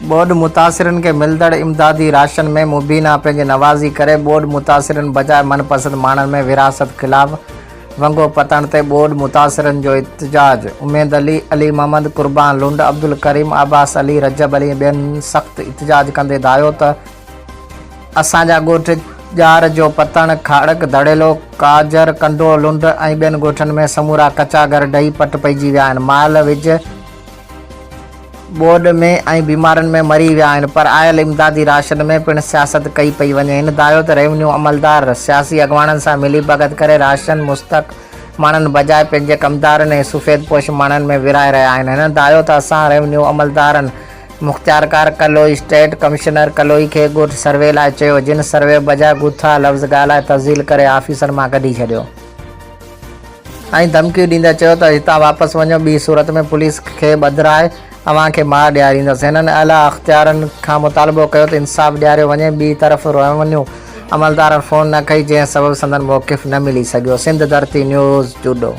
Board मुतासिरन के मिलदड़ इमदादी ration में मुबीना पंहिंजी नवाज़ी करे। बोर्ड मुतासिरन बजाय मनपसंद माण्हुनि में विरासत ख़िलाफ़ वंगो पतन ते बोर्ड मुतासिरन जो इतिजाज। उमेद अली, अली मोहम्मद, कुर्बान लुंड, अब्दुल करीम, अब्बास अली, रजब अली ॿियनि सख़्त इतिजाज कंदे दायो त असांजा ॻोठ ॼार जो पतन, खाड़क, धड़ेलो, काजर, कंडो, लुंड ऐं ॿियनि ॻोठनि में समूरा कचा घर ॾही पट पइजी विया आहिनि। माल विझ बोर्ड में ऐं बीमारनि में मरी विया आहिनि। पर आयल इमदादी राशन में पिणु सियासत कई पई वञे। हिन दायो त रेवन्यू अमलदार सियासी अॻवाननि सां मिली भगत करे राशन मुस्तक माण्हुनि बजाए पंहिंजे कमदारनि ऐं सफ़ेदपोश माण्हुनि में विराए रहिया आहिनि। हिन दायो त असां रेवन्यू अमलदारनि मुख़्तियारकार कलोई स्टेट कमिश्नर कलोई खे ॻोठ सर्वे लाइ चयो, जिन सर्वे बजाए ॻुथा लफ़्ज़ ॻाल्हाए तब्दील करे ऑफिसर मां कढी छॾियो ऐं धमकियूं ॾींदे चयो त हितां वापसि वञो, ॿी सूरत में पुलिस खे ॿधिराए अव्हांखे मार ॾियारींदसि। हिननि आला अख़्तियारनि खां मुतालबो कयो त इंसाफ़ ॾियारियो वञे। ॿी तरफ़ रेवन्यू अमलदारनि फ़ोन न कई, जंहिं सबबु संदन मौक़िफ़ न मिली सघियो। सिंध धरती न्यूज़ जूडो।